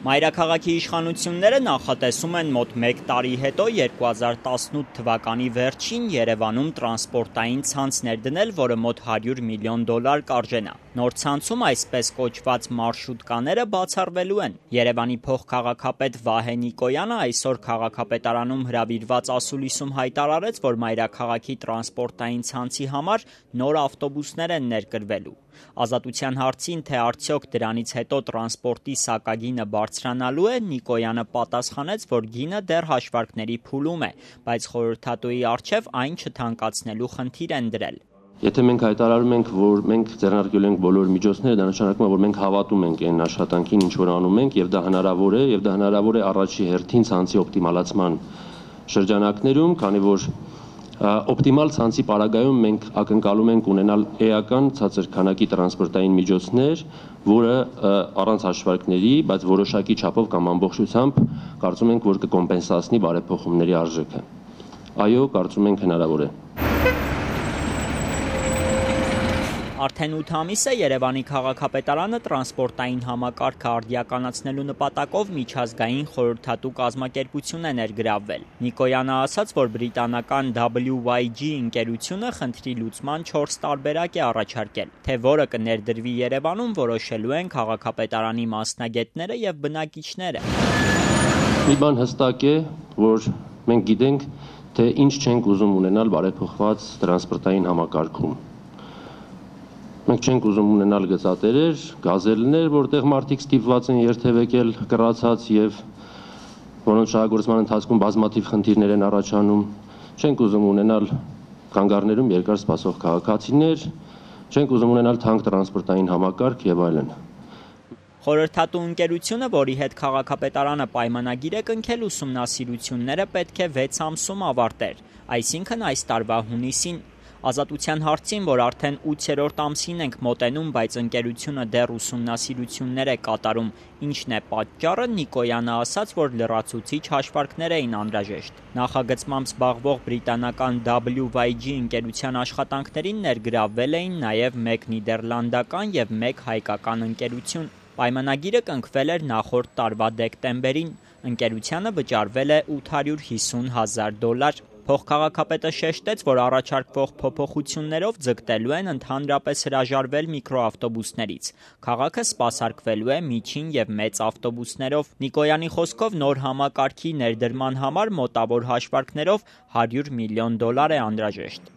Մայրաքաղաքի իշխանությունները նախատեսում են մոտ 1 տարի հետո 2018 թվականի վերջին Երևանում տրանսպորտային ցանց ներդնել, որը մոտ $100 միլիոն կարժենա։ Նոր ցանցում այսպես կոչված մարշրուտկաները բացառվելու են։ Երևանի փոխքաղաքապետ Վահե Նիկոյանը այսօր քաղաքապետարանում հրավիրված ասուլիսում հայտարարեց, որ մայրաքաղաքի տրանսպորտային ցանցի համար նոր ավտոբուսներ են ներկրվելու։ Ազատության հարցին, թե արդյոք դրանից հետո տրանսպորտի սակագինը բարձրանալու է, Նիկոյանը պատասխանեց, որ գինը դեռ հաշվարկների փուլում է, բայց խորհրդատուի առջև այն չթանկացնելու խնդիր են դրել։ Եթե մենք հայտարարում ենք, որ մենք ձեռնարկել ենք բոլոր միջոցները, դա նշանակում է, որ մենք հավատում ենք այն աշխատանքին, ինչ որ անում ենք, եւ դա հնարավոր է առաջի հերթին ցանցի օպտիմալացման շրջանակներում, քանի որ օպտիմալ ցանցի պարագայում մենք ակնկալում ենք ունենալ էական ցածր քանակի տրանսպորտային միջոցներ, որը առանց հաշվարկների, բայց որոշակի չափով կամ ամբողջությամբ կարծում ենք, որ կկոմպենսացնի բարեփոխումների արժեքը։ Այո, կարծում ենք հնարավոր է։ Արդեն 8 ամիս է Երևանի քաղաքապետարանը տրանսպորտային համակարգը արդիականացնելու նպատակով միջազգային խորհրդատու կազմակերպություն է ներգրավվել։ Նիկոյանը ասաց, որ բրիտանական WYG ընկերությունը խնդրի լուծման 4 տարբերակ է առաջարկել, թե որը կներդրվի Երևանում, որոշելու են քաղաքապետարանի մասնագետները եւ բնակիչները։ Մի բան հստակ է, որ մենք գիտենք, թե ինչ չենք ուզում ունենալ բարեփոխված տրանսպորտային համակարգում։ Մենք չենք ուզում ունենալ գծատերեր, գազելներ, որտեղ մարդիկ ստիպված են երթևեկել կռացած եւ որոնց շահագործման ընթացքում բազմաթիվ խնդիրներ են առաջանում։ Չենք ուզում ունենալ կանգառներում երկար սպասող քաղաքացիներ, չենք ուզում ունենալ թանկ տրանսպորտային համակարգ եւ այլն։ Խորհրդատու ընկերությունը, որի հետ քաղաքապետարանը պայմանագիր է կնքել, ուսումնասիրությունները պետք է 6 ամսում ավարտեր, այսինքն այս տարվա հունիսին։ Ազատության հարցին, որ արդեն 8-րդ ամսին ենք մոտենում, բայց ընկերությունը դեռ ուսումնասիրություններ է կատարում, ինչն է պատճառը, Նիկոյանը ասաց, որ լրացուցիչ հաշվարկներ էին անհրաժեշտ։ Նախագծմամբ զբաղվող բրիտանական WYG ընկերության աշխատանքներին ներգրավվել էին նաև 1 նիդերլանդական եւ 1 հայկական ընկերություն։ Պայմանագիրը կնքվել էր նախորդ տարվա դեկտեմբերին, ընկերությանը վճարվել է $850,000։ Փոխքաղաքապետը շեշտեց, որ առաջարկվող փոփոխություններով ձգտելու են ընդհանրապես հրաժարվել միկրոավտոբուսներից։ Քաղաքը սպասարկվելու է միջին եւ մեծ ավտոբուսներով։ Նիկոյանի խոսքով նոր համակարգի ներդրման համար մոտավոր հաշվարկներով $100 միլիոն է անհրաժեշտ։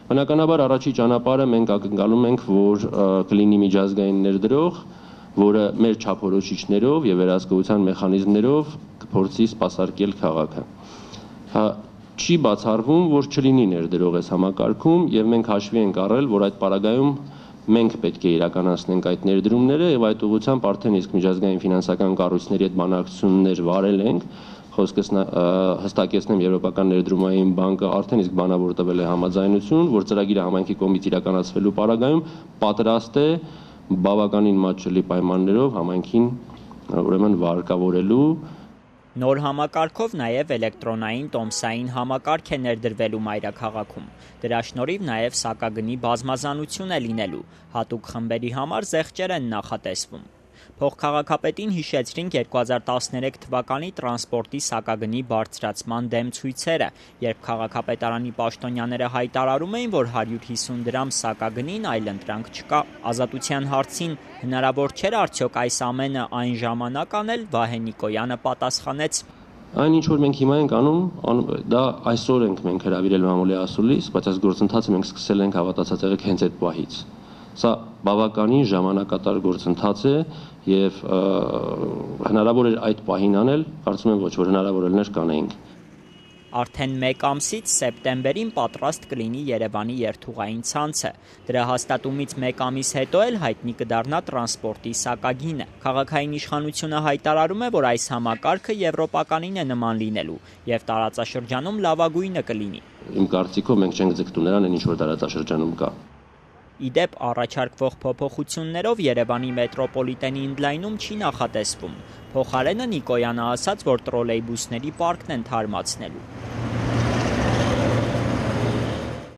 Բնականաբար առաջի ճանապարհը մենք ակնկալում ենք, որ կլինի միջազգային ներդրող, որը մեր չափորոշիչներով եւ վերահսկողության մեխանիզմներով կփորձի սպասարկել քաղաքը։ Չի բացառվում, որ չլինի ներդրող այս համակարգում եւ մենք հաշվի ենք առել, որ այդ պարագայում մենք պետք է իրականացնենք այդ ներդրումները եւ այդ ուղղությամբ արդեն իսկ միջազգային ֆինանսական կառույցների հետ բանակցություններ վարել ենք։ Խոսքս հստակեցնեմ, Եվրոպական ներդրումային բանկը արդեն իսկ բանավոր տվել է համաձայնություն, որ ծրագիրը համայնքի կողմից իրականացվելու պարագայում պատրաստ է բավականին մատչելի պայմաններով համայնքին ուրեմն վարկավորելու։ Նոր համակարգով նաև էլեկտրոնային տոմսային համակարգ է ներդրվելու մայրաքաղաքում։ Դրա շնորհիվ նաև սակագնի բազմազանություն է լինելու, հատուկ խմբերի համար զեղչեր են նախատեսվում։ Փոխքաղաքապետին հիշեցրինք 2013 թվականի տրանսպորտի սակագնի բարձրացման դեմ ցույցերը, երբ քաղաքապետարանի պաշտոնյաները հայտարարում էին, որ 150 դրամ սակագնին այլընտրանք չկա։ Ազատության հարցին հնարավոր չէր արդյոք այս ամենը այն ժամանակ անել, Վահե Նիկոյանը պատասխանեց. Այն ինչ որ մենք հիմա ենք անում, դա այսօր ենք մենք հրավիրել մամուլի ասուլիս, բայց այս գործընթացը մենք սկսել ենք հավատացած եղեք հենց այդ պահից։ Սա բավականին ժամանակատար գործընթաց է եւ հնարավոր էր այդ պահին անել, կարծում եմ ոչ, որ հնարավոր էր կանեինք։ Արդեն 1 ամսից սեպտեմբերին պատրաստ կլինի Երևանի երթուղային ցանցը։ Դրա հաստատումից 1 ամիս հետո էլ հայտնի կդառնա տրանսպորտի սակագինը։ Քաղաքային իշխանությունը հայտարարում է, որ այս համակարգը եվրոպականին է նման լինելու եւ տարածաշրջանում լավագույնը կլինի։ Իմ կարծիքով մենք չենք ձգտում նրան, ինչ որ տարածաշրջանում կա։ Իդեպ առաջարկվող փոփոխություններով Երևանի մետրոպոլիտենի ընդլայնում չի նախատեսվում։ Փոխարենը Նիկոյանը ասաց, որ տրոլեյբուսների պարկն են թարմացնելու։